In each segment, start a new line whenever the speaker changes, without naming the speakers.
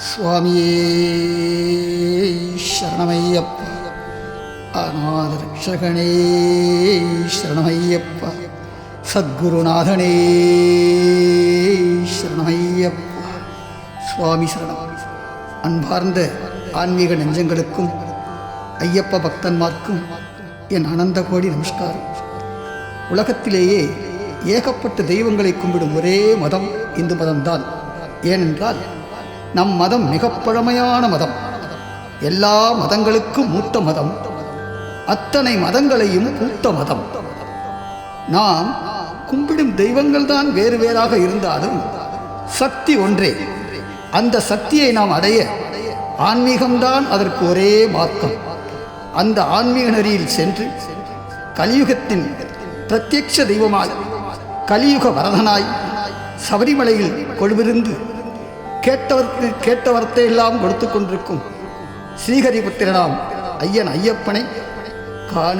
சுவாமியே சரணமையப்பா, அநாத ரக்ஷகனே சரணமையப்பா, சத்குருநாதனே சரணமையப்பா. சுவாமி சரணம். அன்பார்ந்த ஆன்மீக நெஞ்சங்களுக்கும் ஐயப்ப பக்தன்மார்க்கும் என் அனந்த கோடி நமஸ்காரம். உலகத்திலேயே ஏகப்பட்ட தெய்வங்களை கும்பிடும் ஒரே மதம் இந்து மதம்தான். ஏனென்றால் நம் மதம் மிக பழமையான மதம், எல்லா மதங்களுக்கும் மூத்த மதம், அத்தனை மதங்களையும் பூத்த மதம். நாம் கும்பிடும் தெய்வங்கள் தான் வேறு வேறாக இருந்தாலும் சக்தி ஒன்றே. அந்த சக்தியை நாம் அடைய ஆன்மீகம்தான் அதற்கு ஒரே மார்க்கம். அந்த ஆன்மீக நெறியில் சென்று கலியுகத்தின் பிரத்யட்ச தெய்வமாக கலியுக வரதனாய் சபரிமலையில் கொழுவிருந்து கேட்டவர்க்கு கேட்ட வரத்தை எல்லாம் கொடுத்து கொண்டிருக்கும் ஸ்ரீஹரிபுத்திரனாம் ஐயன் ஐயப்பனை காண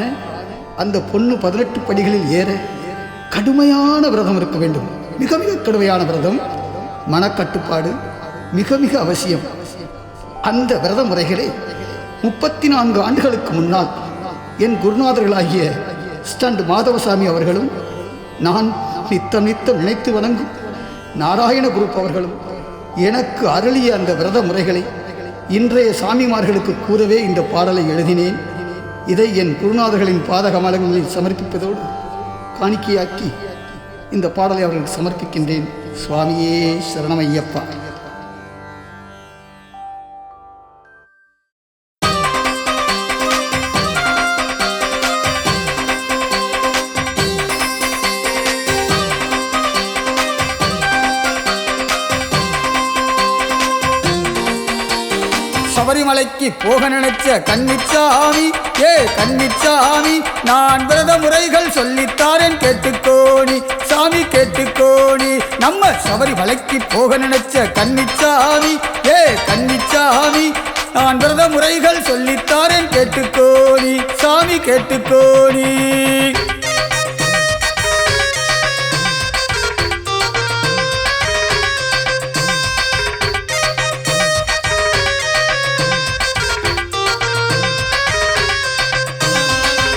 அந்த பொண்ணு 18 படிகளில் ஏற கடுமையான விரதம் இருக்க வேண்டும். மிக மிக கடுமையான விரதம், மனக்கட்டுப்பாடு மிக மிக அவசியம். அந்த விரத முறைகளை 34 ஆண்டுகளுக்கு முன்னால் என் குருநாதர்களாகிய ஸ்டண்ட் மாதவசாமி அவர்களும் நான் நித்தம் நினைத்து வணங்கும் நாராயண குரூப் அவர்களும் எனக்கு அருளிய அந்த விரத முறைகளை இன்றைய சாமிமார்களுக்கு கூறவே இந்த பாடலை எழுதினேன். இதை என் குருநாதர்களின் பாதகமலங்களில் சமர்ப்பிப்பதோடு காணிக்கையாக்கி இந்த பாடலை அவர்களுக்கு சமர்ப்பிக்கின்றேன். சுவாமியே சரணமையப்பா. சபரிமலைக்கு போக நினைச்ச கன்னிச்சாமி, கன்னிச்சாமி, நான் விரத முறைகள் சொல்லித்தாரேன் கேட்டுக்கோணி, சாமி கேட்டுக்கோணி. நம்ம சபரிமலைக்கு போக நினைச்ச கன்னிச்சாமி, கன்னிச்சாமி, நான் விரத முறைகள் சொல்லித்தாரேன் கேட்டுக்கோணி, சாமி கேட்டுக்கோணி.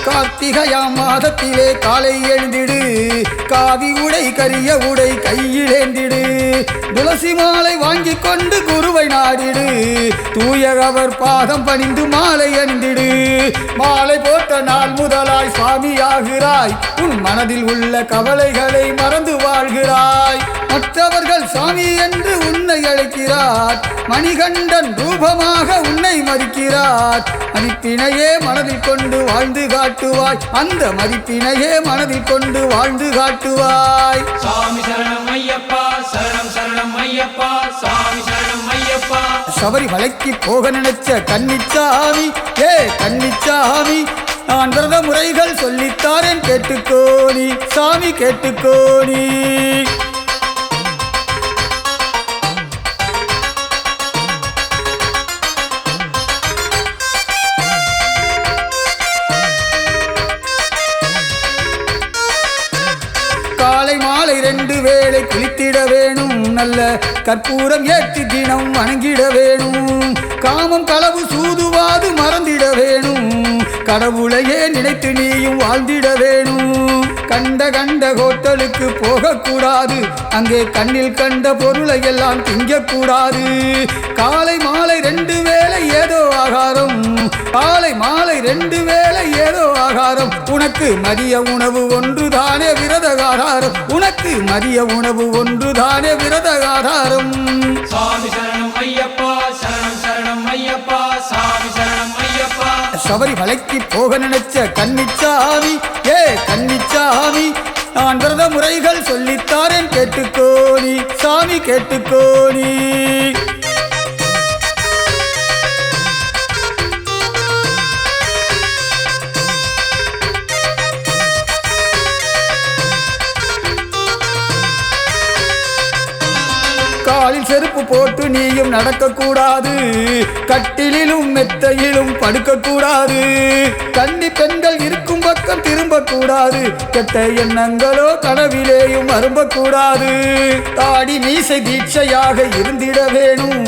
கார்த்திகையாம் மாதத்திலே காலை எழுந்திடு, காவி உடை கரிய உடை கையிலேந்திடு, துளசி மாலை வாங்கி கொண்டு குருவை நாடிடு, தூய அவர் பாதம் பணிந்து மாலை அணிந்திடு. மாலை போட்ட நாள் முதலாய் சாமியாகிறாய், உன் மனதில் உள்ள கவலைகளை மறந்து வாழ்கிறாய். மற்றவர்கள் சாமி என்று உன்னை அழைக்கிறார், மணிகண்டன் ரூபமாக உன்னை மதிக்கிறார். மதிப்பினையே மனதில் கொண்டு வாழ்ந்து காட்டுவாய், அந்த மதிப்பினையே மனதில் கொண்டு வாழ்ந்து காட்டுவாய்.
சாமி சரணம் ஐயப்பா, சரணம் சரணம் ஐயப்பா, சாமி சரணம் ஐயப்பா.
சபரிமலைக்கு போக நினைச்ச கன்னிச்சாமி, கன்னிச்சாமி, நான் விரத முறைகள் சொல்லித்தாரேன் கேட்டுக்கோணி, சாமி கேட்டுக்கோணி. காலை மாலை 2 வேளை குளித்திட வேணும், நல்ல கற்பூரம் ஏற்றி தினம் வணங்கிட வேணும். காமம் களவு சூதுவாது மறந்திட வேணும், கடவுளையே நினைத்து நீயும் வாழ்ந்திட வேணும். கண்ட ஹோட்டலுக்கு போகக்கூடாது, அங்கே கண்ணில் கண்ட பொருளை எல்லாம் திங்கக்கூடாது. காலை மாலை 2 வேளை ஏதோ ஆகாரம், காலை மாலை 2 வேளை ஏதோ ஆகாரம். உனக்கு மதிய உணவு ஒன்றுதானே விரதகாரம், உனக்கு மதிய உணவு ஒன்றுதானே விரதகாரம்.
சாமி சரணம் ஐயப்பா, சரணம் சரணம் ஐயப்பா, சாமி சரணம் ஐயப்பா.
சபரிமலைக்கு போக நினைச்ச கன்னிச்சாமி, கன்னிச்சாமி, நான் விரத முறைகள் சொல்லித்தாரேன் கேட்டுக்கோணி, சாமி கேட்டுக்கோணி. காலில் செருப்பு போட்டு நீயும் நடக்கக்கூடாது, கட்டிலும் மெத்தையிலும் படுக்கக்கூடாது. கன்னி பெண்கள் இருக்கும் பக்கம் திரும்பக்கூடாது, கெட்ட எண்ணங்களோ கனவிலேயும் அரும்பக்கூடாது. தாடி மீசை தீட்சையாக இருந்திட வேணும்,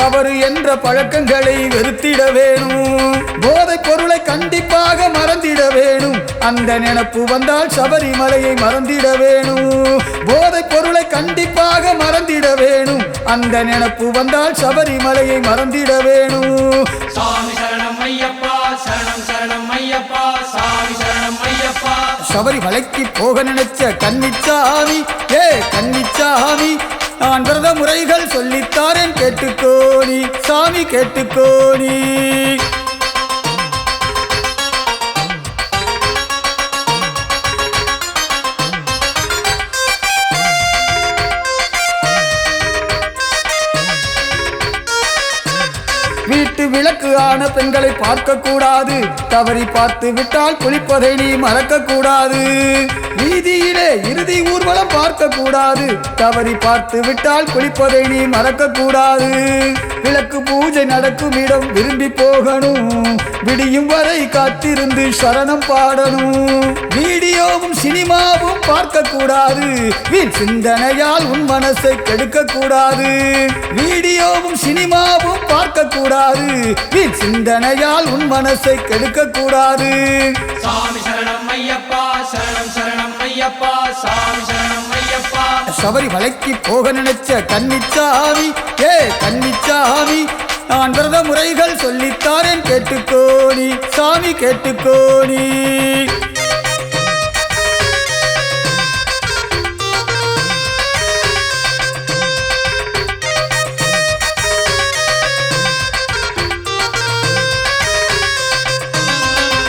தவறு என்ற பழக்கங்களை வெறுத்திட வேணும். போதைப் பொருளை கண்டிப்பாக மறந்திட வேணும். அந்த நினைப்பு வந்தால் சபரிமலையை மறந்திட வேணும். போதைப் பொருளை கண்டிப்பாக மறந்திட வேணும். அந்த நினைப்பு வந்தால் சபரிமலையை மறந்திட வேணும்.
சாமி சரணம் ஐயப்பா, சரணம் சரணம் ஐயப்பா, சாமி சரணம் ஐயப்பா.
சபரிமலைக்கு போக நினைச்ச கன்னிச்சாமி, கன்னிச்சாமி, நான் விரத முறைகள் சொல்லித்தாரேன் கேட்டுக்கோணி, சாமி கேட்டுக்கோணி. வீட்டு விளக்கு ஆன பெண்களை பார்க்க கூடாது. தவறி பார்த்து விட்டால் குளிப்பதை நீ மறக்க கூடாது. வீதியிலே இறுதி ஊர்வலம் பார்க்க கூடாது. தவறி பார்த்து விட்டால் குளிப்பதை நீ மறக்க கூடாது. விளக்கு பூஜை நடக்கும் இடம் விரும்பி போகணும். விடியும் வரை காத்திருந்து சரணம் பாடணும். வீடியோவும் சினிமாவும் பார்க்க கூடாது. வீண் சிந்தனையால் உன் மனசை கெடுக்க கூடாது. வீடியோவும் சினிமாவும் பார்க்க கூடாது. வீண் சிந்தனையால் உன் மனசை கெடுக்க கூடாது.
சாமி சரணம் ஐயப்பா, சரணம் சரணம் ஐயப்பா, சாமி சரணம் ஐயப்பா.
சபரிமலைக்கு போக நினைச்ச கன்னிச்சாமி, கன்னிச்சாமி, நான் விரத முறைகள் சொல்லித்தாரேன் கேட்டுக்கோணி, சாமி கேட்டுக்கோணி.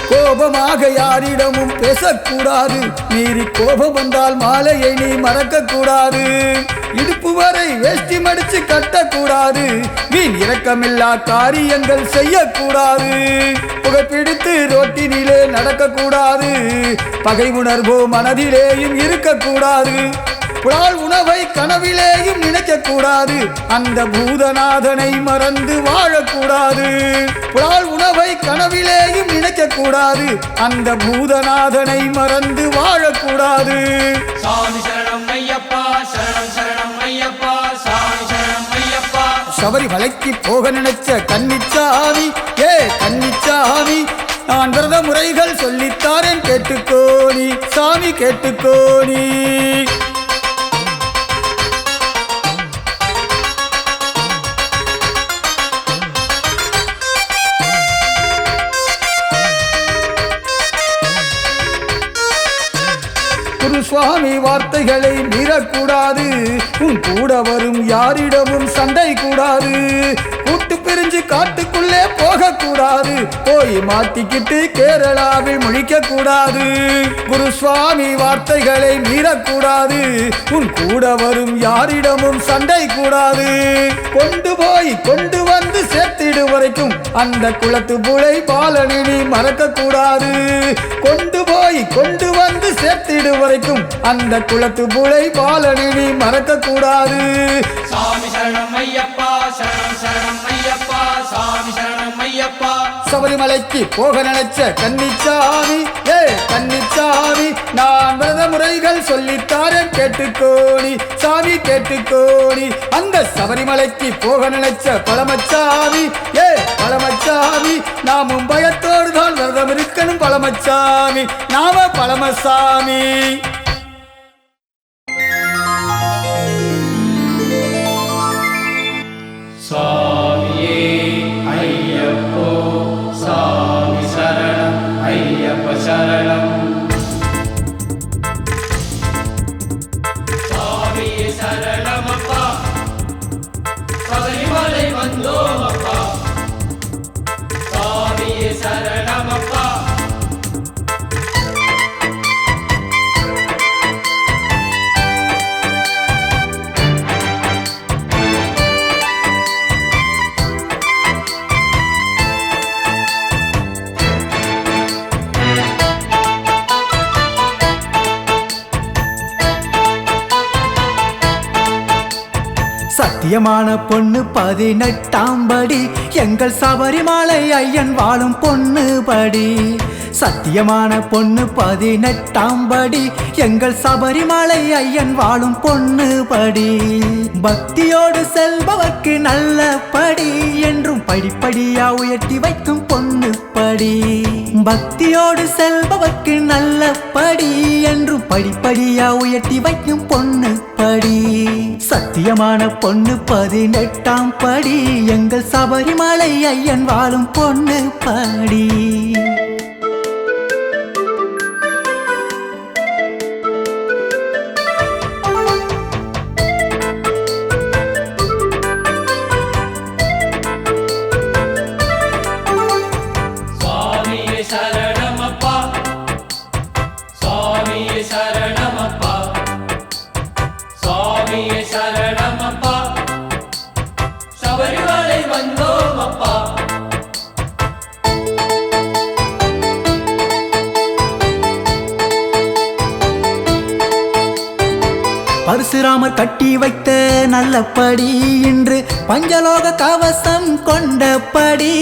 கோபமாக யாரிடமும் பேசக்கூடாது. மீறி கோபம் வந்தால் மாலையை நீ மறக்க கூடாது. இடுப்பு வரை வேஷ்டி மடிச்சு கட்டக்கூடாது. வீண் இரக்கமில்லா காரியங்கள் செய்யக்கூடாது. புகைப்பிடித்து ரோட்டினிலே நடக்கக்கூடாது. பகை உணர்வோ மனதிலேயும் இருக்கக்கூடாது. புலால் உணவை கனவிலேயும் நினைக்கக்கூடாது. அந்த பூதநாதனை மறந்து வாழக்கூடாது. புலால் உணவை கனவிலேயும் நினைக்கக்கூடாது. அந்த பூதநாதனை மறந்து வாழக்கூடாது.
சாமி சரணம் ஐயப்பா, சரணம் சரணம் ஐயப்பா, சாமி சரணம் ஐயப்பா.
சபரிமலைக்கு போக நினைச்ச கன்னிச்சாமி, கன்னிச்சாமி, நான் விரத முறைகள் சொல்லித்தாரேன் கேட்டுக்கோணி, சாமி கேட்டுக்கோணி. சுவாமி வார்த்தைகளை மீறக்கூடாது. உன் கூட வரும் யாரிடமும் சண்டை கூடாது. கூட்டு பிரிஞ்சு காட்டுக்குள்ளே போகக்கூடாது. போய் மாட்டிக்கிட்டு கேரளாவில் முழிக்க கூடாது. குரு சுவாமி வார்த்தைகளை மீறக்கூடாது. உன் கூட வரும் யாரிடமும் சண்டை கூடாது. கொண்டு வந்து சேர்த்திடு வரைக்கும் அந்த குளத்து புழை பாலனை நீ மறக்க கூடாது. கொண்டு வந்து சேர்த்திடு வரைக்கும் அந்த குளத்து புழை பாலனை நீ மறக்க கூடாது.
சாமி சரணம் ஐயப்பா, சரணம் சரணம் ஐயப்பா, சாமி சரணம் ஐயப்பா.
சபரிமலைக்கு போக நினைச்ச கன்னிச்சாமி, கன்னிச்சாமி, நான் விரத முறைகள் சொல்லித்தாரேன் கேட்டுக்கோணி, சாமி கேட்டுக்கோணி. அந்த சபரிமலைக்கு போக நினைச்ச பழமச்சாமி, பழமச்சாமி, நாமும் பயத்தோடு தான் விரதம் இருக்கணும் பழமச்சாமி, நாம பழமசாமி.
சாமியே ஐயப்போ, சாமி சரணம் ஐயப்ப சரணம். சாமியே சரணமப்பா, சபரிமலை வந்தோமப்பா. சாமியே சரணமப்பா.
சத்தியமான பொண்ணு 18ஆம் படி, எங்கள் சபரிமலை ஐயன் வாழும் பொண்ணு படி. சத்தியமான பொண்ணு 18ஆம் படி எங்கள் சபரிமலை ஐயன் வாழும் பொண்ணு படி. பக்தியோடு செல்பவர்க்கு நல்ல படி என்றும் படிப்படியா உயர்த்தி வைக்கும் பொண்ணு படி. பக்தியோடு செல்பவர்க்கு நல்ல படி என்றும் படிப்படியா உயர்த்தி வைக்கும் பொண்ணு படி. சத்தியமான பொண்ணு 18ஆம் படி எங்கள் சபரிமலை ஐயன் வாழும் பொண்ணு படி.
சபரிமலை வந்தோம் அப்பா.
பரசுராமர் கட்டி வைத்த நல்லபடி இன்று பஞ்சலோக கவசம் கொண்டபடி.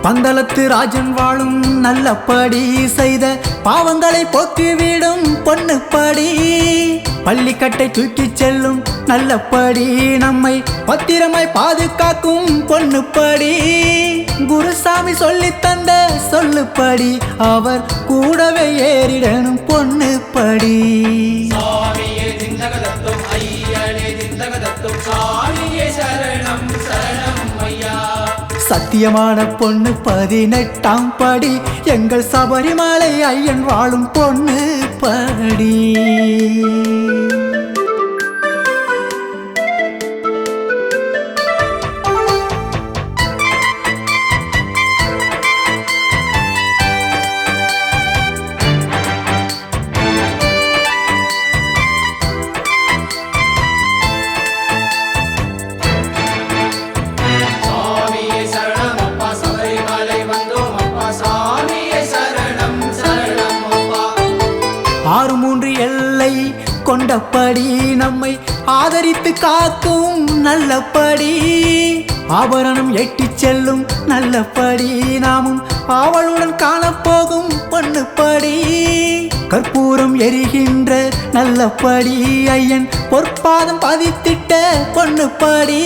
பந்தளத்து ராஜன் வாழும் நல்லபடி செய்த பாவங்களை போக்கிவிடும் பொண்ணுப்படி. பள்ளிக்கட்டை தூக்கிச் செல்லும் நல்லபடி நம்மை பத்திரமாய் பாதுகாக்கும் பொண்ணுப்படி. குருசாமி சொல்லி தந்த சொல்லுப்படி அவர் கூடவே ஏறிடணும் பொண்ணுப்படி.
சாமியே திந்தகதத்தும் ஐயனே திந்தகதத்தும் சாமியே சரணம் சரணம் ஐயா.
சத்தியமான பொண்ணு 18ஆம் படி எங்கள் சபரிமலை ஐயன் வாழும் பொண்ணு படி. ஆறு மூன்று எல்லை கொண்டபடி நம்மை ஆதரித்து காக்கும் நல்லபடி. ஆபரணம் எட்டிச் செல்லும் நல்லபடி நாமும் ஆவலுடன் காணப்போகும் பொண்ணுப்படி. கற்பூரம் எரிகின்ற நல்லபடி ஐயன் பொற்பாதம் பதித்திட்ட பொண்ணுப்படி.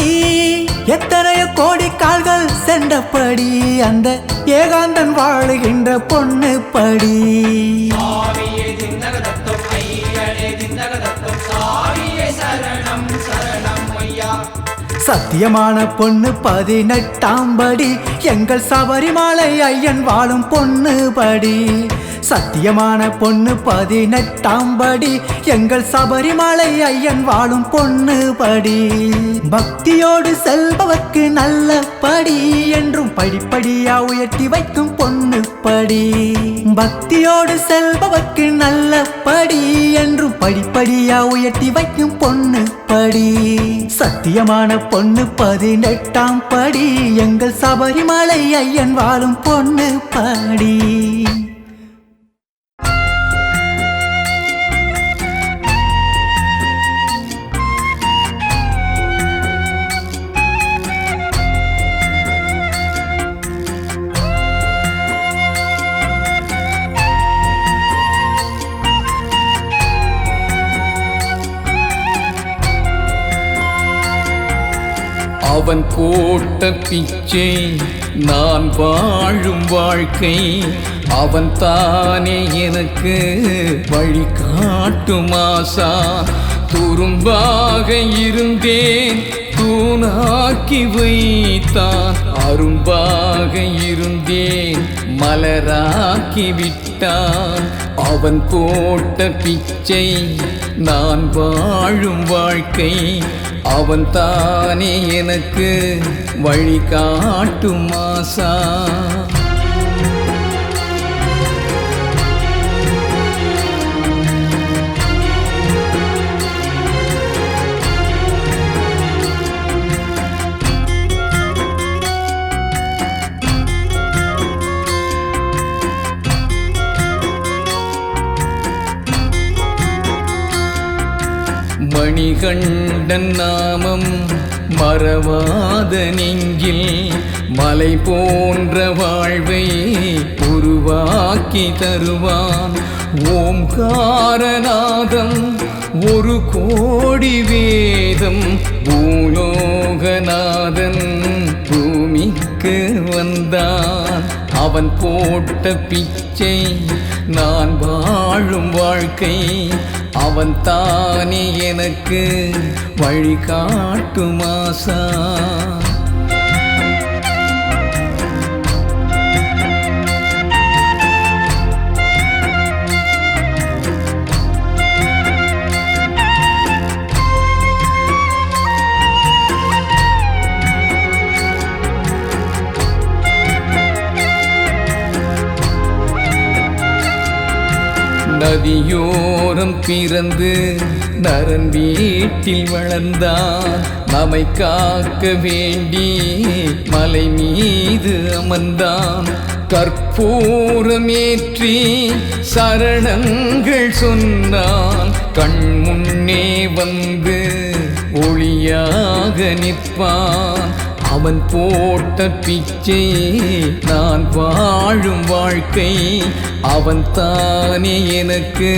எத்தனையோ கோடி கால்கள் சென்றபடி அந்த ஏகாந்தன் வாழுகின்ற பொண்ணுப்படி. சத்தியமான பொண்ணு 18ஆம் படி எங்கள் சபரிமலை ஐயன் வாழும் பொண்ணு படி. சத்தியமான பொண்ணு 18ஆம் படி எங்கள் சபரிமலை ஐயன் வாழும் பொண்ணு படி. பக்தியோடு செல்பவர்க்கு நல்ல படி என்றும் படிப்படியா உயர்த்தி வைக்கும் பொண்ணு படி. பக்தியோடு செல்பவர்க்கு நல்ல படி என்றும் படிப்படியா உயர்த்தி வைக்கும் பொண்ணு படி. சத்தியமான பொண்ணு 18ஆம் படி எங்கள் சபரிமலை ஐயன் வாழும் பொண்ணு படி.
அவன் போட்ட பிச்சை நான் வாழும் வாழ்க்கை. அவன் தானே எனக்கு வழி காட்டும் ஆசா. துரும்பாக இருந்தேன் தூணாக்கி வைத்தான். அரும்பாக இருந்தேன் மலராக்கி விட்டான். அவன் போட்ட பிச்சை நான் வாழும் வாழ்க்கை. அவன் தானே எனக்கு வழி காட்டும் ஆசா. மணிகண்டன் நாமம் மறவாத நெஞ்சில் மலை போன்ற வாழ்வை உருவாக்கினான். உருவாக்கி தருவான். ஓம்காரநாதம் ஒரு கோடி வேதம், பூலோகநாதன் பூமிக்கு வந்தான். அவன் போட்ட பிச்சை நான் வாழும் வாழ்க்கை, அவன் தானே எனக்கு வழிகாட்டும் ஆசா. நதியோரம் பிறந்து நரன் வீட்டில் வளர்ந்தான். நம்மை காக்க வேண்டி மலை மீது அமர்ந்தான். கற்பூரம் ஏற்றி சரணங்கள் சொன்னால் கண் முன்னே வந்து ஒளியாக நிற்பான். அவன் போட்ட பிச்சை நான் வாழும் வாழ்க்கை, அவன் தானே எனக்கு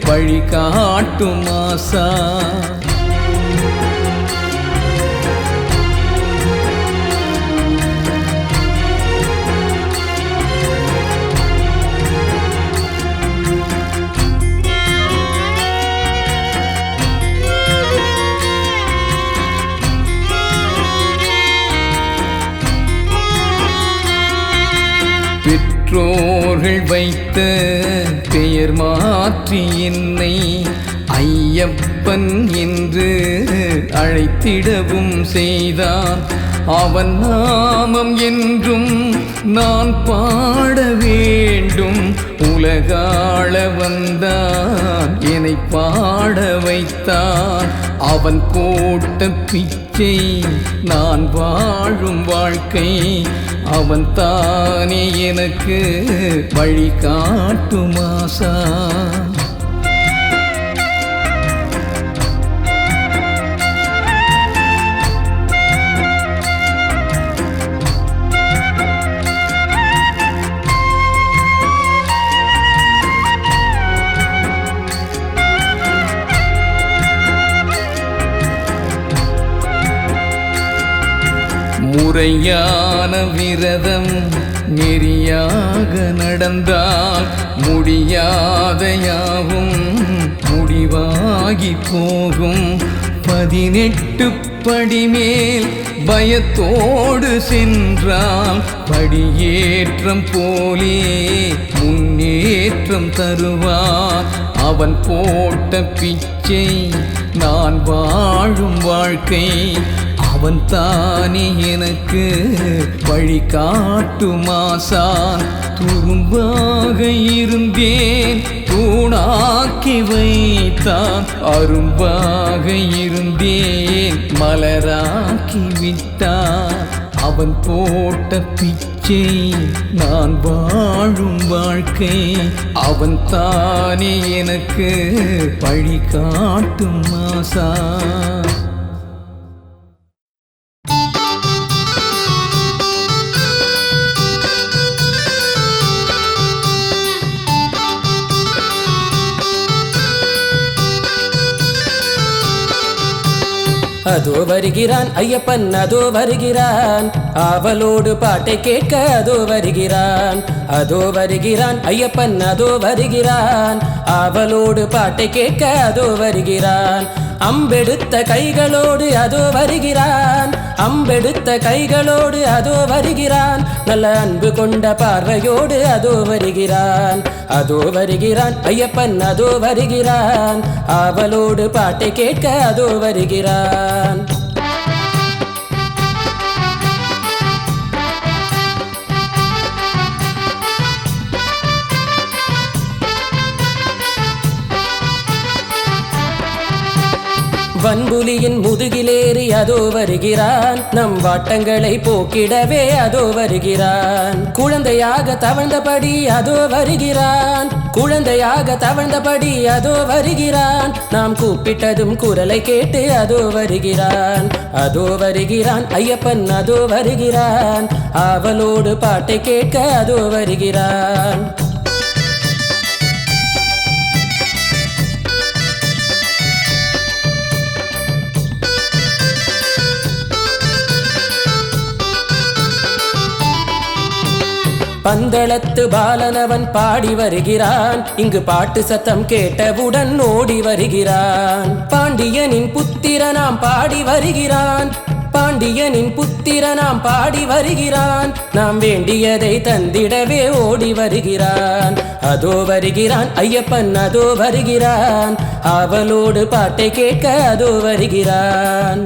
வழிகாட்டும் ஆசா. பெற்றோர்கள் வைத்த பெயர் மாற்றி என்னை ஐயப்பன் என்று அழைத்திடவும் செய்தான். அவன் நாமம் என்றும் நான் பாட வேண்டும். உலகாள வந்தான் என்னை பாட வைத்தான். அவன் போட்ட பிச்சை நான் வாழும் வாழ்க்கை, அவன் தானே எனக்கு வழிகாட்டும் ஆசா. முறையான விரதம் நெறியாக நடந்தால் முடியாத யாவும் முடிவாகி போகும். 18 படி மேல் பயத்தோடு சென்றால் படியேற்றம் போலே முன்னேற்றம் தருவான். அவன் போட்ட பிச்சை நான் வாழும் வாழ்க்கை, அவன் தானே எனக்கு வழிகாட்டும் ஆசான். துரும்பாக இருந்தேன் தூணாக்கி வைத்தான், அரும்பாக இருந்தேன் மலராக்கி விட்டான். அவன் போட்ட பிச்சை நான் வாழும் வாழ்க்கை, அவன் தானே எனக்கு வழிகாட்டும் ஆசான்.
அதோ வருகிறான் ஐயப்பன், அதோ வருகிறான், ஆவலோடு பாட்டை கேட்க அதோ வருகிறான். அதோ வருகிறான் ஐயப்பன், அதோ வருகிறான், ஆவலோடு பாட்டை கேட்க அதோ வருகிறான். அம்பெடுத்த கைகளோடு அதோ வருகிறான், அம்பெடுத்த கைகளோடு அதோ வருகிறான். நல்ல அன்பு கொண்ட பார்வையோடு அதோ வருகிறான். அதோ வருகிறான் ஐயப்பன், அதோ வருகிறான், ஆவலோடு பாட்டை கேட்க அதோ வருகிறான். வன்புலியின் முதுகிலேறி அதோ வருகிறான் நம் வாட்டங்களை போக்கிடவே அதோ வருகிறான் குழந்தையாக தவழ்ந்தபடி அதோ வருகிறான் குழந்தையாக தவழ்ந்தபடி அதோ வருகிறான் நாம் கூப்பிட்டதும் குரலை கேட்டு அதோ வருகிறான் ஐயப்பன் அதோ வருகிறான் ஆவலோடு பாட்டை கேட்க அதோ வருகிறான் பந்தளத்து பாலனவன் பாடி வருகிறான் இங்கு பாட்டு சத்தம் கேட்டவுடன் ஓடி வருகிறான் பாண்டியனின் புத்திரனாம் பாடி வருகிறான் பாண்டியனின் புத்திரனாம் பாடி வருகிறான் நாம் வேண்டியதை தந்திடவே ஓடி வருகிறான் அதோ வருகிறான் ஐயப்பன் அதோ வருகிறான் ஆவலோடு பாட்டை கேட்க அதோ வருகிறான்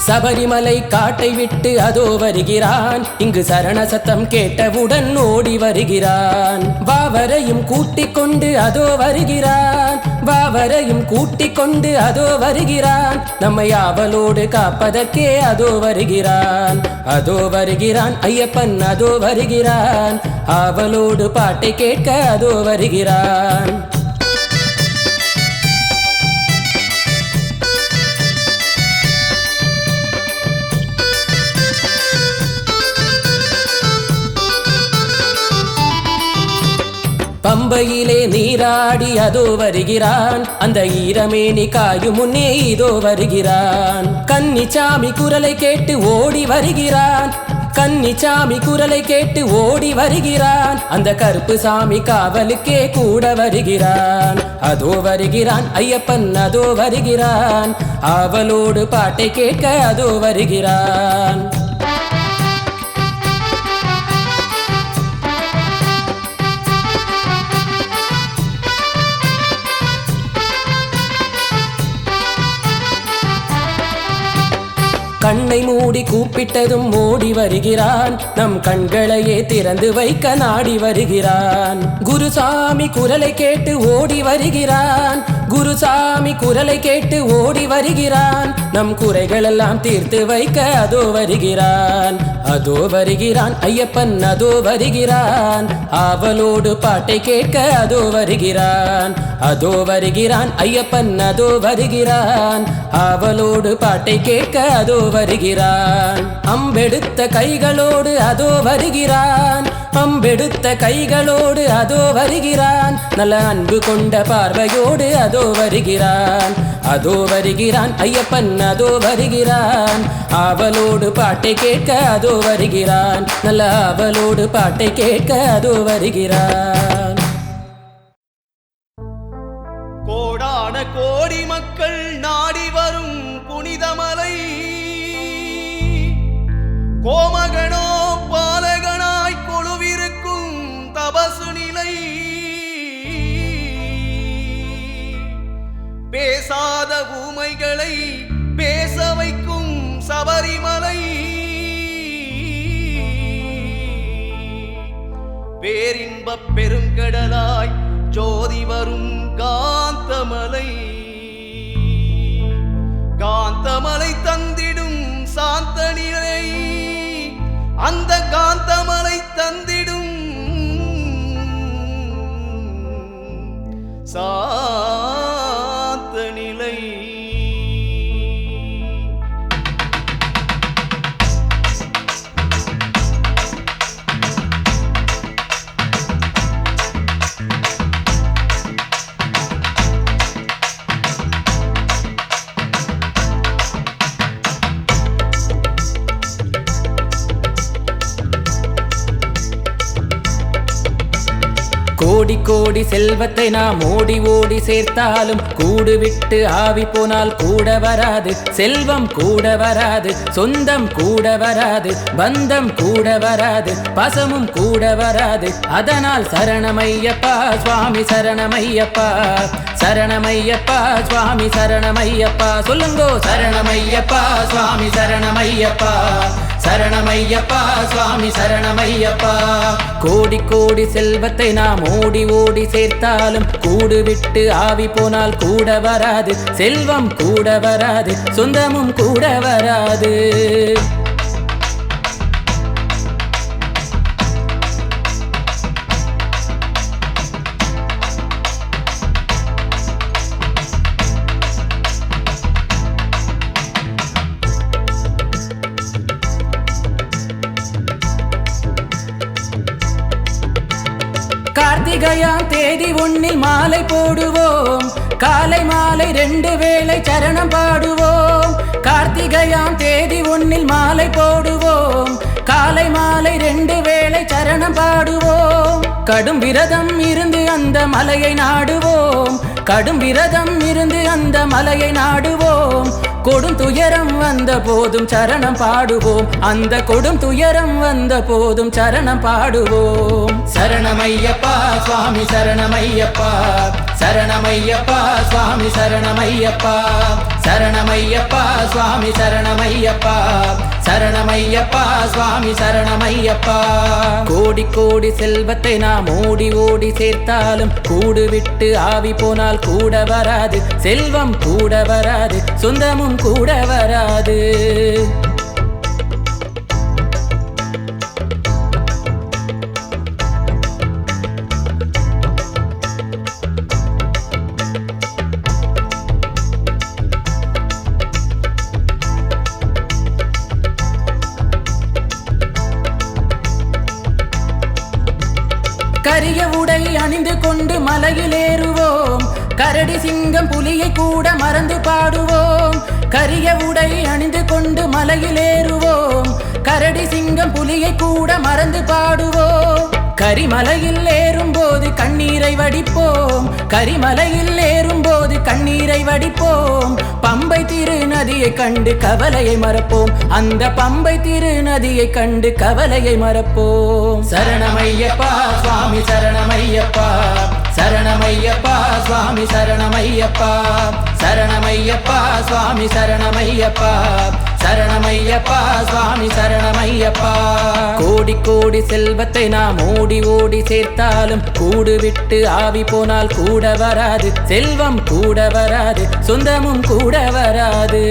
சபரிமலை காட்டை விட்டு அதோ வருகிறான் இங்கு சரண சத்தம் கேட்டவுடன் ஓடி வருகிறான் வாவரையும் கூட்டிக் கொண்டு அதோ வருகிறான் வாவரையும் கூட்டிக் கொண்டு அதோ வருகிறான் நம்மை ஆவலோடு காப்பதற்கே அதோ வருகிறான் ஐயப்பன் அதோ வருகிறான் ஆவலோடு பாட்டை கேட்க அதோ வருகிறான் பம்பையிலே நீராடி அதோ வருகிறான் அந்த ஈரமேனி காயும் முன்னே இதோ வருகிறான் கன்னிச்சாமி குரலை கேட்டு ஓடி வருகிறான் கன்னிச்சாமி குரலை கேட்டு ஓடி வருகிறான் அந்த கருப்பு சாமி காவலுக்கே கூட வருகிறான் அதோ வருகிறான் ஐயப்பன் அதோ வருகிறான் ஆவலோடு பாட்டை கேட்க அதோ வருகிறான் கண்ணை மூடி கூப்பிட்டதும் ஓடி வருகிறான் நம் கண்களையே திறந்து வைக்க நாடி வருகிறான் குருசாமி குரலை கேட்டு ஓடி வருகிறான் குருசாமி குரலை கேட்டு ஓடி வருகிறான் நம் குறைகளெல்லாம் தீர்த்து வைக்க அதோ வருகிறான் ஐயப்பன் அதோ வருகிறான் ஆவலோடு பாட்டை கேட்க அதோ வருகிறான் ஐயப்பன் அதோ வருகிறான் ஆவலோடு பாட்டை கேட்க அதோ வருகிறான் அம்பெடுத்த கைகளோடு அதோ வருகிறான் அம்பெடுத்த கைகளோடு அதோ வருகிறான் நல்ல அன்பு கொண்ட பார்வையோடு அதோ வருகிறான் ஐயப்பன் அதோ வருகிறான் ஆவலோடு பாட்டை கேட்க அதோ வருகிறான் நல்ல ஆவலோடு பாட்டை கேட்க அதோ வருகிறான்
கோடான கோடி மக்கள் நாடி வரும் புனிதமலை கோமகனோ பாலகனாய் கொழுவிருக்கும் தபசு நிலை பேசாத ஊமைகளை பேச வைக்கும் சபரிமலை பேரின்பப் பெருங்கடலாய் ஜோதி வரும் காந்தமலை காந்தமலை தந்திடும் சாந்த நிலை அந்த காந்தமலை தந்திடும் சாந்த நிலை
கோடி கோடி செல்வத்தை நாம் ஓடி ஓடி சேர்த்தாலும் கூடு விட்டு ஆவி போனால் கூட வராது செல்வம் கூட வராது சொந்தம் கூட வராது பந்தம் கூட வராது பசமும் கூட வராது அதனால் சரணமையப்பா சுவாமி சரணமையப்பா சரணமையப்பா சுவாமி சரணமையப்பா சொல்லுங்கோ சரணமையப்பா சுவாமி சரணமையப்பா சரணமையப்பா சுவாமி சரணமையப்பா கோடி கோடி செல்வத்தை நாம் ஓடி ஓடி சேர்த்தாலும் கூடு விட்டு ஆவி போனால் கூட வராது செல்வம் கூட வராது சொந்தமும் கூட வராது கார்த்திகையாம் தேதி 1 மாலை போடுவோம் காலை மாலை 2 வேளை சரணம் பாடுவோம் கார்த்திகையாம் தேதி 1 மாலை போடுவோம் காலை மாலை 2 வேளை சரணம் பாடுவோம் கடும் விரதம் இருந்து அந்த மலையை நாடுவோம் கடும் விரதம் இருந்து அந்த மலையை நாடுவோம் கொடும் துயரம் வந்த போதும் சரணம் பாடுவோம் அந்த கொடும் துயரம் வந்த போதும் சரணம் பாடுவோம் சரணமையப்பா சுவாமி சரணமையப்பா சரணமையப்பா சுவாமி சரணமையப்பா சரணமையப்பா சுவாமி சரணமையப்பா சரணமையப்பா சுவாமி சரணமையப்பா கோடி கோடி செல்வத்தை நாம் ஓடி ஓடி சேர்த்தாலும் கூடு விட்டு ஆவி போனால் கூட வராது செல்வம் கூட வராது சொந்தமும் கூட வராது கரிய உடை அணிந்து கொண்டு மலையில் ஏறுவோம் கரடி சிங்கம் புலியை கூட மறந்து பாடுவோம் கரிய உடை அணிந்து கொண்டு மலையில் ஏறுவோம் கரடி சிங்கம் புலியை கூட மறந்து பாடுவோம் கரிமலையில் ஏறும்போது கண்ணீரை வடிப்போம் கரிமலையில் ஏறும்போது கண்ணீரை வடிப்போம் பம்பை திரு நதியை கண்டு கவலையை மறப்போம் அந்த பம்பை திரு நதியை கண்டு கவலையை மறப்போம் சரணமையப்பா சுவாமி சரணமையப்பா சரணமையப்பா சுவாமி சரணமையப்பா சரணமையப்பா சுவாமி சரணமையப்பா சரணமையப்பா சுவாமி சரணமையப்பா கோடி கோடி செல்வத்தை நாம் ஓடி ஓடி சேர்த்தாலும் கூடு விட்டு ஆவி போனால் கூட வராது செல்வம் கூட வராது சொந்தமும் கூட வராது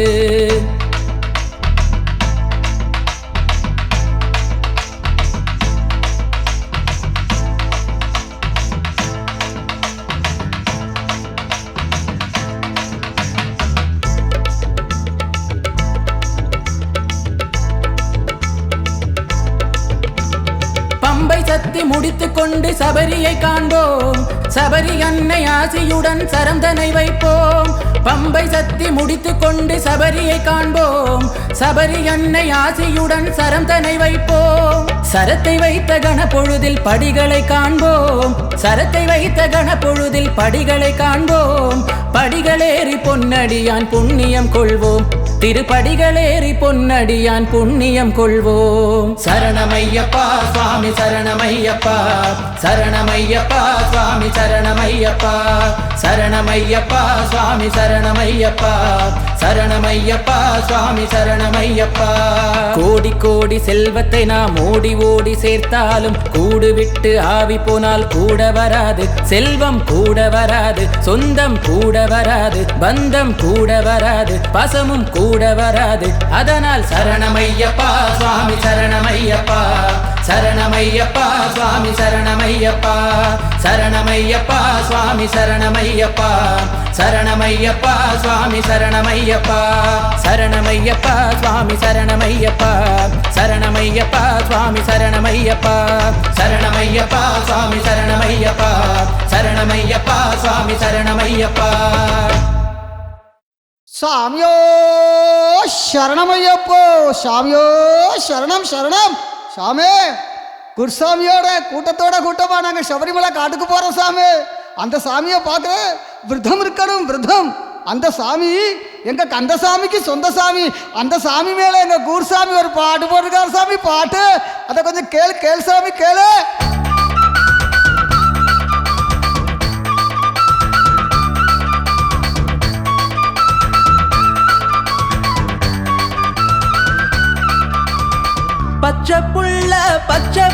பம்பை சத்தி முடித்துக் கொண்டு சபரியை காண்போம் சபரி அன்னை ஆசியுடன் சரந்தனை வைப்போம் பம்பை சத்தி முடித்துக் கொண்டு சபரியை காண்போம் சபரி அன்னை ஆசியுடன் சரந்தனை வைப்போம் சரத்தை வைத்த கணப்பொழுதில் படிகளை காண்போம் சரத்தை வைத்த கணப்பொழுதில் படிகளை காண்போம் படிகளேறி பொன்னடியான் புண்ணியம் கொள்வோம் திருப்படிகளேறி பொன்னடியான் புண்ணியம் கொள்வோம் சரணமையப்பா சுவாமி சரணமையப்பா சரணமையப்பா சுவாமி சரணமையப்பா சரணமையப்பா சுவாமி சரணமையப்பா சரணமையப்பா சுவாமி சரணமையப்பா கோடி கோடி செல்வத்தை நாம் ஓடி ஓடி சேர்த்தாலும் கூடு விட்டு ஆவி போனால் கூட வராது செல்வம் கூட வராது சொந்தம் கூட வராது பந்தம் கூட வராது பசமும் கூட வராது அதனால் சரணமையப்பா சுவாமி சரணமையப்பா சரணமையப்பா சுவாமி சரணமையப்பா சரணமையப்பா சுவாமி சரணமையப்பா சரணமையப்பா சுவாமி சரணமையப்பா சரணமையப்பா சுவாமி சரணமையப்பா சரணமையப்பா சுவாமி சரணமையப்பா சரணமையப்பா சுவாமி சரணமையப்பா சரணமையப்பா சுவாமி சரணமையப்பா
சாமியோ சரணமையப்போ சாமியோ சரணம் சரணம் சாமி குருசாமியோட கூட்டத்தோட கூட்டமா நாங்கள் சபரிமலை காட்டுக்கு போறோம் சாமி அந்த சாமியை பார்க்க விரதம் இருக்கணும் விரதம் அந்த சாமி எங்க கந்தசாமிக்கு சொந்த சாமி அந்த சாமி மேல எங்க குருசாமி ஒரு பாட்டு போட்டிருக்காரு சாமி பாட்டு அதை கொஞ்சம் கேளு கேளு சாமி கேளு
பச்சை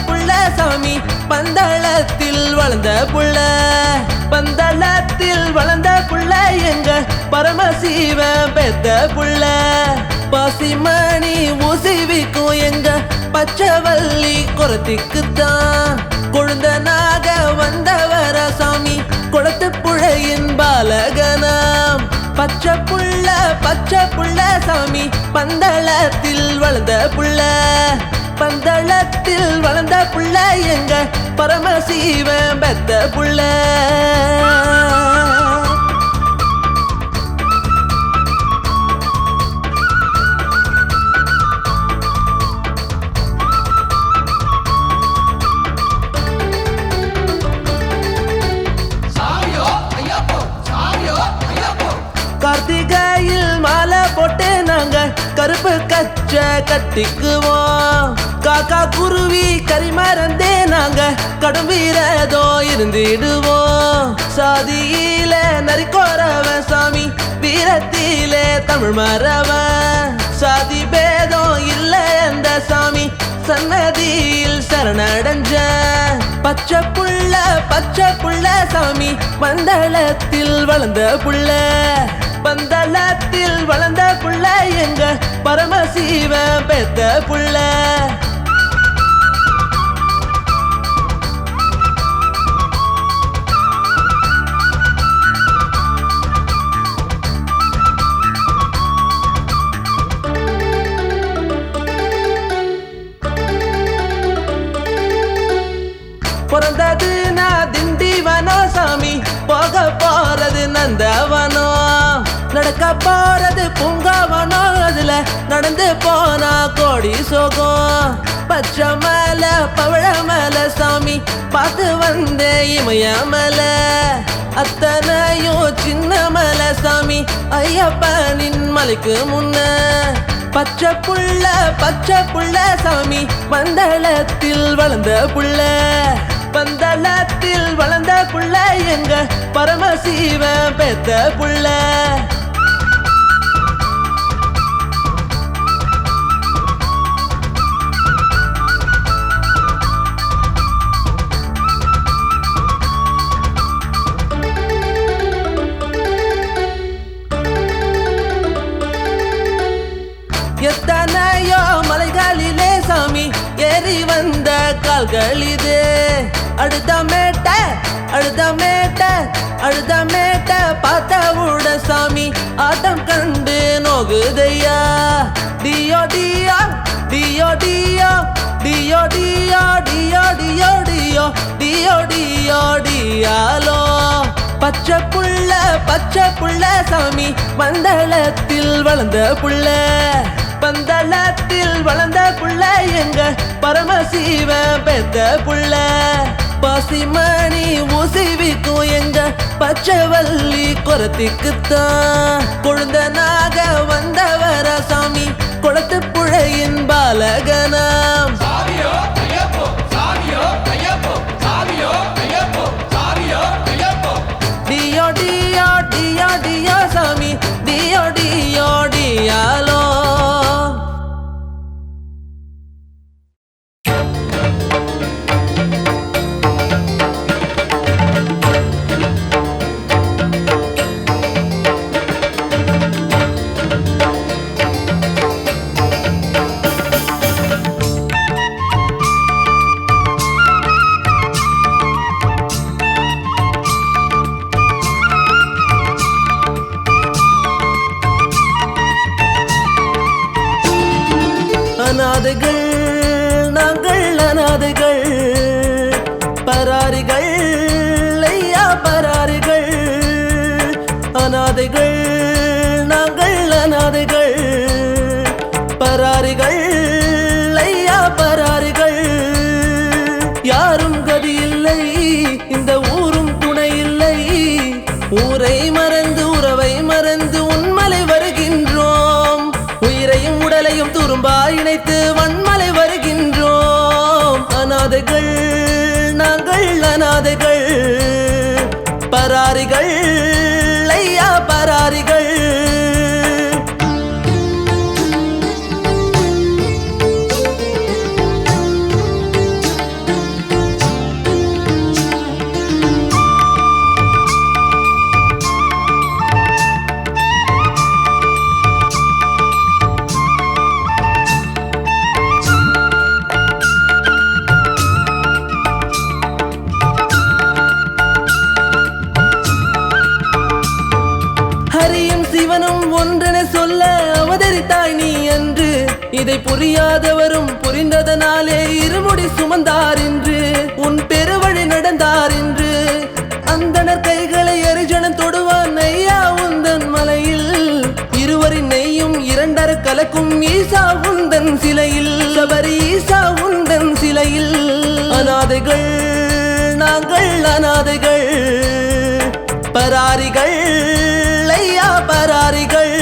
புள்ள சாமி பந்தளத்தில் வளர்ந்த புள்ள, பந்தளத்தில் வளர்ந்த புள்ள எங்க பரமசிவ பெத்த புள்ள. பசிமணி ஊசிவிக்கும் எங்க பச்சைவல்லி குரத்திக்குத்தான் கொழுந்தனாக வந்தவர சாமி குளத்து புழையின் பாலகனாம். பச்சை புள்ள சாமி பந்தளத்தில் வளர்ந்த புள்ள, பந்தளத்தில் வளர்ந்த புள்ள எங்க பரமசிவ பெத்த புள்ள. கார்த்திகையில் மாலை போட்டு நாங்க கருப்பு கச்சை கட்டிக்குவோம். காக்கா குருவி கரிமறந்தே நாங்க கடும் வீரதோ இருந்திடுவோம். சாதியில நரிக்கோரவன் சாமி வீரத்திலே தமிழ் மறவன், சாதி பேதம் இல்ல அந்த சாமி சன்னதியில் சரணடைஞ்ச. பச்சை புள்ள சாமி பந்தளத்தில் வளர்ந்த புள்ள, பந்தளத்தில் வளர்ந்த புள்ள எங்க பரமசிவ பெத்த புள்ள. பிறந்தது நான் திண்டிவனோ சாமி, போக போறது நந்தவனோ, நடக்க போறது பூங்காவனோ, அதுல நடந்து போனா கோடி சோகம். பச்சை மலை பவழ மலை சாமி பார்த்து வந்தே இமயமல, அத்தனையும் சின்ன மலை சாமி ஐயப்பனின் மலைக்கு முன்ன. பச்சை புள்ள சாமி பந்தளத்தில் வளர்ந்த புள்ள, பந்தளத்தில் வளர்ந்த புள்ள எங்க பரமசிவ பெத்த புள்ள. எத்தனையோ மலைகளிலே சாமி ஏறி வந்த கால்கள் இது, அழுத மேட்ட பார்த்தவுட சாமி ஆட்டம் கண்டு நோகுதையா. டியோ டியோ டியோ டியோ டியோ டியோ டியோ டியோ டியோ டியோ டியோ டியாலோ. பச்சை புள்ள சாமி பந்தளத்தில் வளர்ந்த புள்ள, பந்தளத்தில் வளர்ந்த புள்ள எங்க பரமசிவ பெத்த புள்ள. பசிமணி ஊசிவிக்கும் எங்க பச்சைவல்லி குரத்திக்குத்தான் கொழுந்தனாக வந்தவர சாமி குளத்து புழையின் பாலகனாம். டியோ டியோ டியோ டியோ சாமி டியோ டியோ டியாலோ. அநாதைகள் நாங்கள் அநாதைகள், பராரிகள் ஐயா பராரிகள். அநாதைகள் நாங்கள் அநாதைகள், பராரிகள் ஐயா பராரிகள். யாரும் கதி இல்லை இந்த ஊரும் துணை இல்லை, ஊரை மறந்து உறவை மறந்து உன்மலை வருகின்றோம். உயிரையும் உடலையும் துரும்பாய் இணைத்து வன்மலை வருகின்றோம். அநாதைகள் நாங்கள் அநாதைகள், பராரிகள் ஐயா பராரிகள். இதை புரியாதவரும் புரிந்ததனாலே இருமுடி சுமந்தார் என்று உன் பெருவழி நடந்தார் என்று அந்தனர் கைகளை அரிஜனம் தொடுவான் ஐயா உந்தன் மலையில் இருவரின் நெய்யும் இரண்டர கலக்கும் ஈசா உந்தன் சிலையில் சபரி ஈசா உந்தன் சிலையில் அநாதைகள் நாங்கள் அநாதைகள் பராரிகள் ஐயா பராரிகள்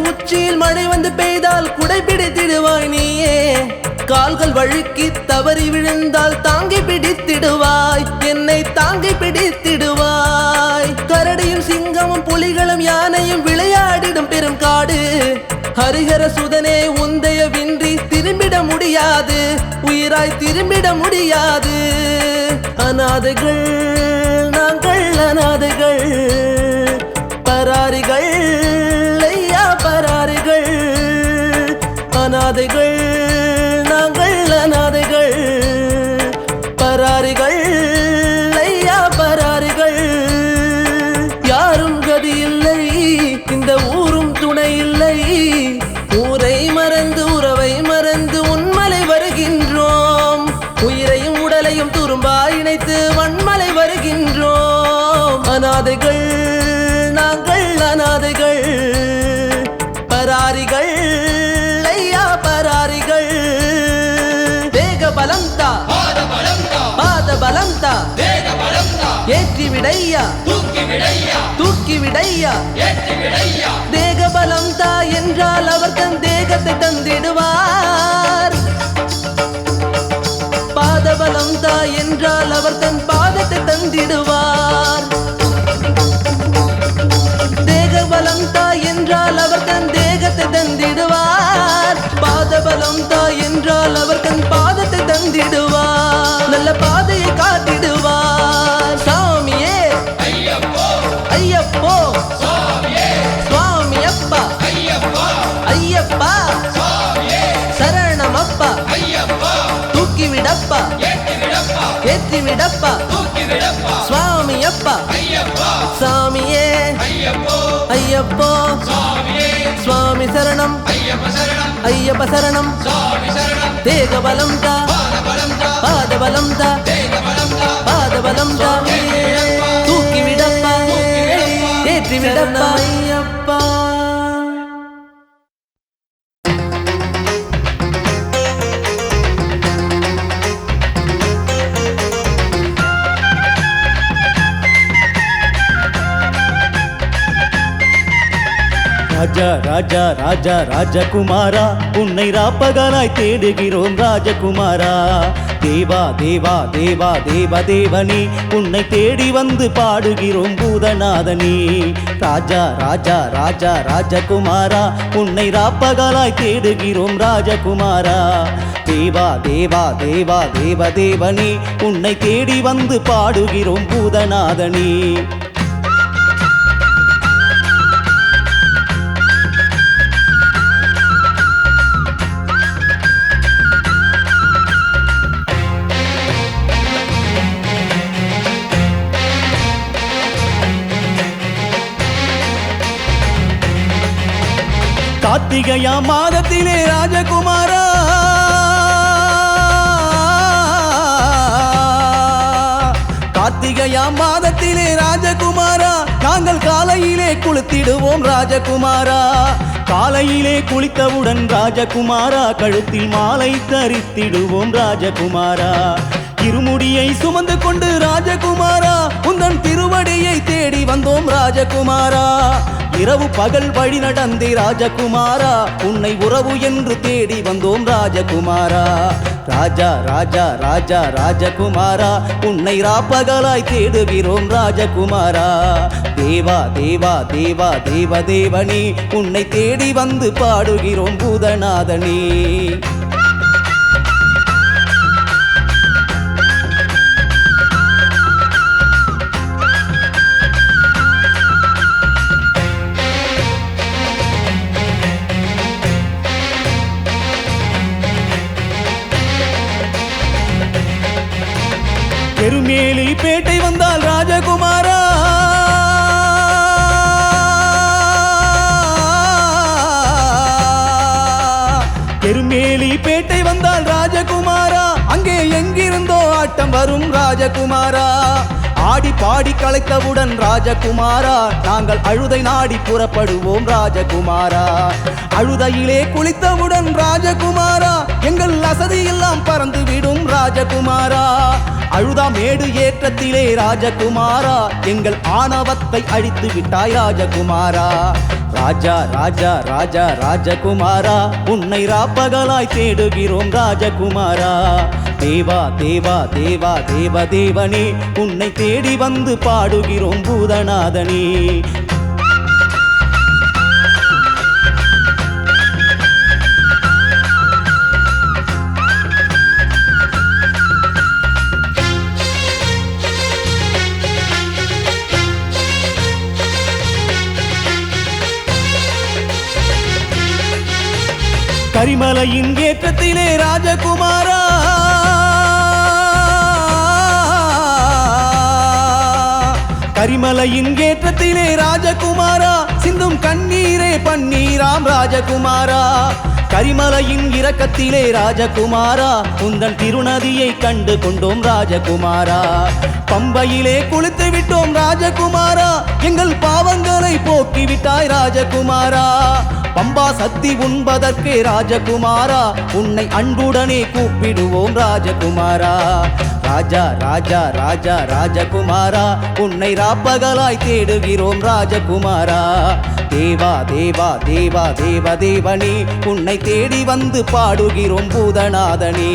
உச்சியில் மழை வந்து பெய்தால் குடை பிடித்திடுவாய் நீயே கால்கள் வழுக்கி தவறி விழுந்தால் தாங்கி பிடித்திடுவாய் என்னை தாங்கி பிடித்திடுவாய் கரடியும் சிங்கமும் புலிகளும் யானையும் விளையாடிடும் பெரும் காடு ஹரிஹர சுதனே உந்தைய வின்றி திரும்பிட முடியாது உயிராய் திரும்பிட முடியாது அநாதைகள் நாங்கள் அநாதைகள் பராரிகள் பராரிகள் அநாதைகள் நாங்கள் அநாதைகள் பராரிகள் ஐயா பராரிகள் யாரும் கதி இல்லை இந்த ஊரும் துணை இல்லை ஊரை மறந்து உறவை மறந்து உன்மலை வருகின்றோம் உயிரையும் உடலையும் துரும்பாய் இணைத்து வன்மலை வருகின்றோம் அநாதைகள் நாங்கள் அநாதைகள் பராரிகள் ஐயா பராரிகள் தேக பலம்தா பாத பலம்தா ஏற்றி விடையா தூக்கி விடையா தேக பலம்தா என்றால் அவர் தன் தேகத்தை தந்திடுவார் பாத பலம்தா என்றால் அவர் தன் பாதத்தை தந்திடுவார் பலம் தா என்றால் அவர் தன் தேகத்தை தந்திடுவார் பாதபலம் தா என்றால் அவர் தன் பாதத்தை தந்திடுவார் நல்ல பாதையை காட்டிடுவார் சாமியே ஐயப்போ சுவாமி அப்பா ஐயப்பா சரணமப்பா தூக்கி விடப்பா ஏற்றி விடப்பா சுவாமி அப்பா சாமியே ஐயப்போ சுவாமி சரணம் ஐயப்ப சரணம் தேக பலம் தா பாத பலம் தா பாத பலம் தா தூக்கி விடப்பா ஏற்றி விடப்பா ஐயப்பா
ராஜா ராஜா ராஜா ராஜகுமாரா உன்னை ராப்பகலாய் தேடுகிறோம் ராஜகுமாரா தேவா தேவா தேவா தேவ தேவனே உன்னை தேடி வந்து பாடுகிறோம் பூதநாதனே ராஜா ராஜா ராஜா ராஜகுமாரா உன்னை ராப்பகலாய் தேடுகிறோம் ராஜகுமாரா தேவா தேவா தேவா தேவ தேவனே உன்னை தேடி வந்து பாடுகிறோம் பூதநாதனே கார்த்திகையா மாதத்திலே ராஜகுமாரா கார்த்திகையா மாதத்திலே ராஜகுமாரா நாங்கள் காலையிலே குளித்திடுவோம் ராஜகுமாரா காலையிலே குளித்தவுடன் ராஜகுமாரா கழுத்தில் மாலை தரித்திடுவோம் ராஜகுமாரா இருமுடியை சுமந்து கொண்டு ராஜகுமாரா உந்தன் திருவடியை தேடி வந்தோம் ராஜகுமாரா இரவு பகல் வழி நடந்தே ராஜகுமாரா உன்னை உறவு என்று தேடி வந்தோம் ராஜகுமாரா ராஜா ராஜா ராஜா ராஜகுமாரா உன்னை ராப்பகலாய் தேடுகிறோம் ராஜகுமாரா தேவா தேவா தேவா தேவ தேவனே உன்னை தேடி வந்து பாடுகிறோம் பூதநாதனே எருமேலி பேட்டை வந்தால் ராஜகுமாரா எருமேலி பேட்டை வந்தால் ராஜகுமாரா அங்கே எங்கிருந்தோ ஆட்டம் வரும் ராஜகுமாரா ஆடி பாடி களைத்தவுடன் ராஜகுமாரா நாங்கள் அழுதை நாடி புறப்படுவோம் ராஜகுமாரா அழுதையிலே குளித்தவுடன் ராஜகுமாரா எங்கள் அசதி எல்லாம் பறந்து விடும் ராஜகுமாரா அழுதா மேடு ஏற்றத்திலே ராஜகுமாரா எங்கள் ஆணவத்தை அழித்து விட்டாய் ராஜகுமாரா ராஜா ராஜா ராஜா ராஜகுமாரா உன்னை ராப்பகலாய் தேடுகிறோம் ராஜகுமாரா தேவா தேவா தேவா தேவ தேவனே உன்னை தேடி வந்து பாடுகிறோம் பூதநாதனே கரிமலையின் ஏற்றத்திலே ராஜகுமாரா கரிமலையின் ஏற்றத்திலே ராஜகுமாரா சிந்தும் கண்ணீரே பன்னீராம் ராஜகுமாரா கரிமலையின் இரக்கத்திலே ராஜகுமாரா உந்தன் திருநதியை கண்டு கொண்டோம் ராஜகுமாரா பம்பையிலே குளித்து விட்டோம் ராஜகுமாரா எங்கள் பாவங்களை போக்கிவிட்டாய் ராஜகுமாரா பம்பா சக்தி உண்பதற்கே ராஜகுமாரா உன்னை அன்புடனே கூப்பிடுவோம் ராஜகுமாரா ராஜா ராஜா ராஜா ராஜகுமாரா உன்னை ராப்பகலாய் தேடுகிறோம் ராஜகுமாரா தேவா தேவா தேவா தேவ தேவனே உன்னை தேடி வந்து பாடுகிறோம் பூதநாதனே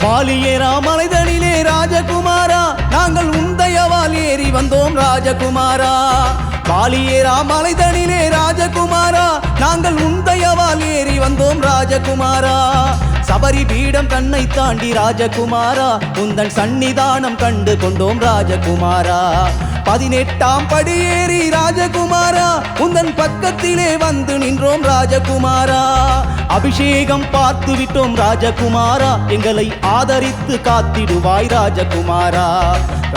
பாலியேரா மலைதனிலே ராஜகுமாரா நாங்கள் உந்தையவால் ஏறி வந்தோம் ராஜகுமாரா பாலியேரா மலைதனிலே ராஜகுமாரா நாங்கள் உந்தையவால் ஏறி வந்தோம் ராஜகுமாரா சபரி பீடம் தன்னை தாண்டி ராஜகுமாரா உந்தன் சந்நிதானம் கண்டு கொண்டோம் ராஜகுமாரா 18ஆம் படியேறி ராஜகுமாரா உந்தன் பக்கத்திலே வந்து நின்றோம் ராஜகுமாரா அபிஷேகம் பார்த்து விட்டோம் ராஜகுமாரா எங்களை ஆதரித்து காத்திடுவாய் ராஜகுமாரா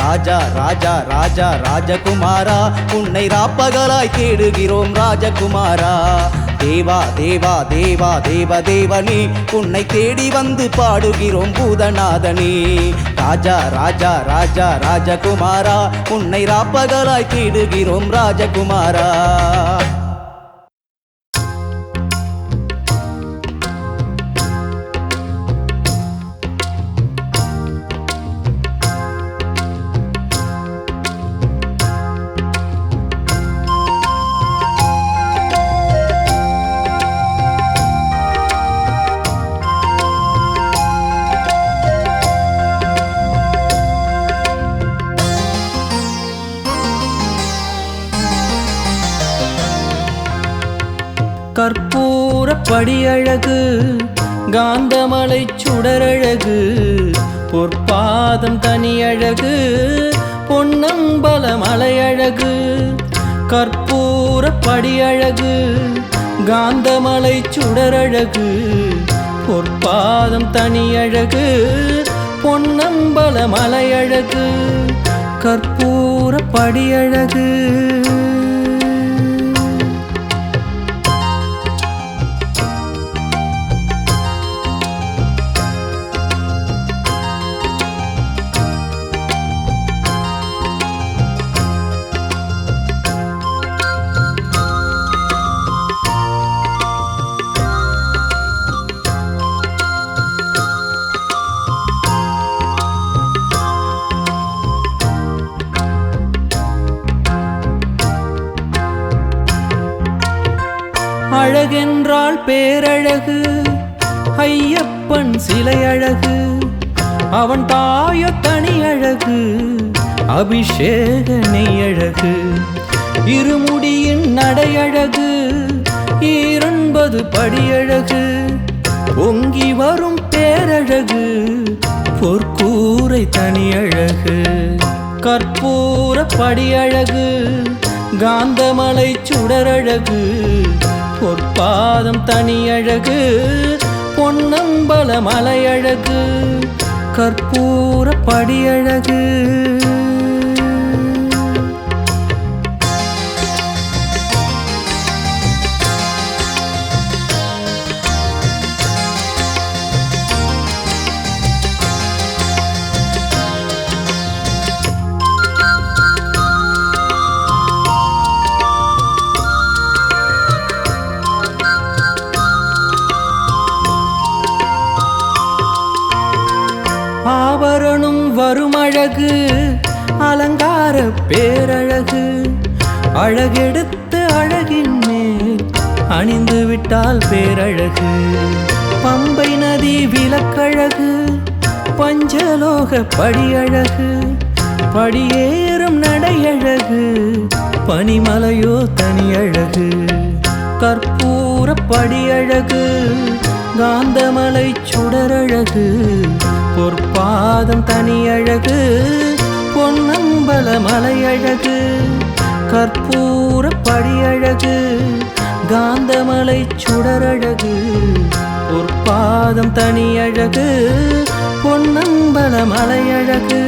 ராஜா ராஜா ராஜா ராஜகுமாரா உன்னை ராப்பகலாய் தேடுகிறோம் ராஜகுமாரா தேவா தேவா தேவா தேவ தேவனே உன்னை தேடி வந்து பாடுகிறோம் பூதநாதனே ராஜா ராஜா ராஜா ராஜகுமாரா உன்னை ராப்பகலாய் தேடுகிறோம் ராஜகுமாரா
கற்பூர படியழகு காந்தமலை சுடரழகு பொற்பாதம் தனியழகு பொன்னம்பல மலையழகு கற்பூர படியழகு காந்தமலை சுடரழகு பொற்பாதம் தனியழகு பொன்னம்பல மலையழகு கற்பூர படியழகு அழகென்றால் பேரழகு ஐயப்பன் சிலை அழகு அவன் தாயோ தனி அழகு அபிஷேக நெய்யழகு இருமுடியின் நடையழகு 9 படியழகு பொங்கி வரும் பேரழகு பொற்கூரை தனியழகு கற்பூர படியழகு காந்தமலை சுடரழகு பொற்பாதம் தனியழகு பொன்னம்பல மலையழகு கற்பூர படியழகு ஆபரணம் வருமழகு அலங்கார பேரழகு அழகெடுத்து அழகின் மேல் அணிந்து விட்டால் பேரழகு பம்பை நதி விளக்கழகு பஞ்சலோக படியழகு படியேறும் நடையழகு பனிமலையோ தனியழகு கற்பூர படியழகு காந்தமலை சுடரழகு பொற்பாதம் தனியழகு பொன்னம்பல மலையழகு கற்பூர படியழகு காந்தமலை சுடரழகு பொற்பாதம் தனியழகு பொன்னம்பல மலையழகு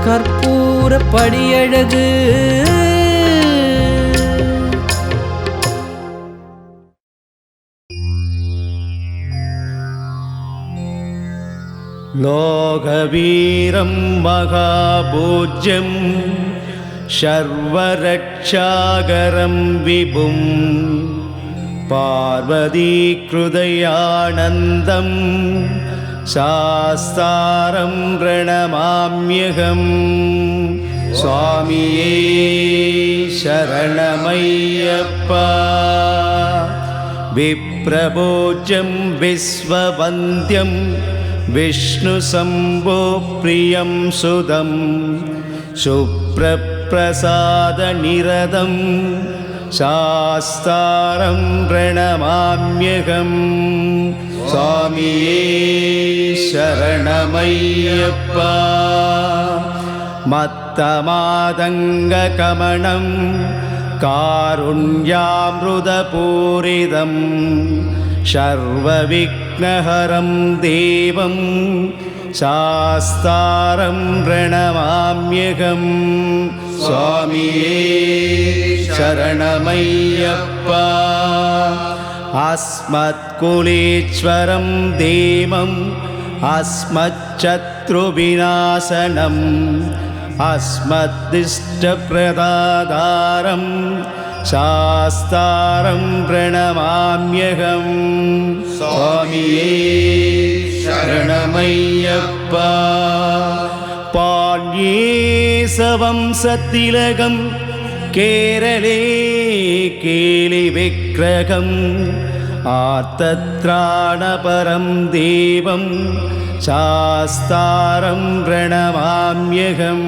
கற்பூர படியழகு
लोकवीरं महापूज्यं शर्वरक्षाकरं विभुं पार्वतीकृतयानन्दं शास्तारं प्रणमाम्यहं स्वामिये शरणमय्यप्पा विप्रभोज्यं विश्ववन्द्यं विष्णुशम्भो प्रियं सुदं शुभ्रप्रसादनिरतं शास्तारं प्रणमाम्यहं स्वामिये शरणमय्यप्पा मत्तमादङ्गकमनं कारुण्यामृतपूरितं सर्वविघ्नहरं देवं शास्तारं प्रणमाम्यहं स्वामिये शरणमय्यप्पा अस्मत्कुलेश्वरं देवम् अस्मच्शत्रुविनाशनम् अस्मद्दिष्टप्रदातारं शास्तारं प्रणमाम्यहं स्वामिये शरणमय्यप्पा पाण्येशवंशतिलकं केरले केलिविग्रहम् आर्तत्राणपरं देवं शास्तारं प्रणमाम्यहं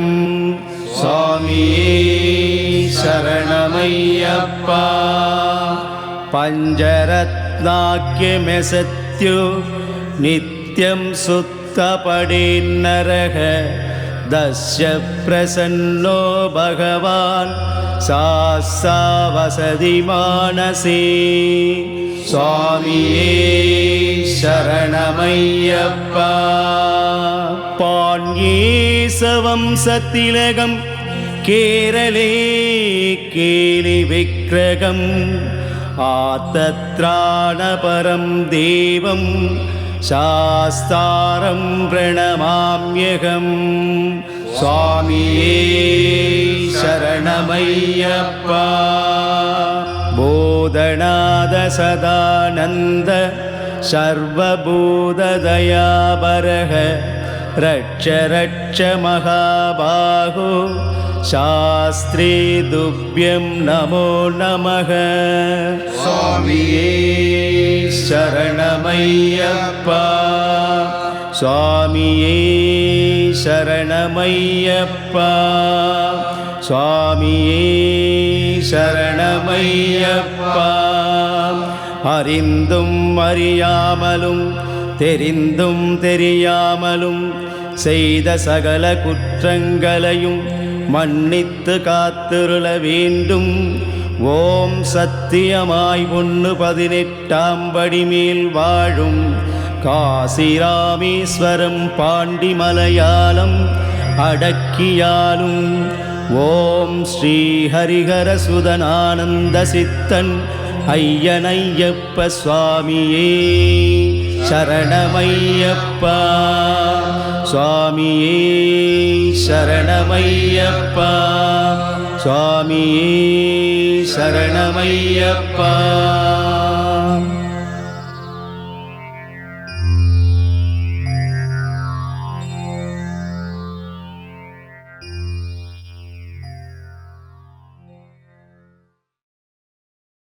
स्वामिये शरणमय्यप्पा पञ्चरत्नाख्यमेसत्यो नित्यं सुत्तपडेन्नरः दस्य प्रसन्नो भगवान् सा वसति मानसे स्वामिये शरणमय्यप्पा पाण्येशवंशतिलकं केरले केलिविग्रहम् आर्तत्राणपरं देवं शास्तारं प्रणमाम्यहं स्वामिये शरणमय्यप्पा बोधनाद सदानन्द सर्वभूतदयाबरः रक्ष रक्ष महाबाहो शास्त्री तुभ्यं नमो नमः स्वामिये शरणमय्यप्पा स्वामिये शरणमय्यप्पा स्वामिये शरणमय्यप्पा அறிந்தும் அறியாமலும் தெரிந்தும் தெரியாமலும் செய்த சகல குற்றங்களையும் மன்னித்து காத்திருள வேண்டும். ஓம் சத்தியமாய் 118ஆம் படி மேல் வாழும் காசிராமேஸ்வரம் பாண்டி மலையாளம் அடக்கியாலும் ஓம் ஸ்ரீ ஹரிஹர சுதனானந்த சித்தன் ஐயனையப்ப சுவாமியே சரணமையப்பா சுவாமியே சரணமையப்பா சுவாமியே சரணமையப்பா.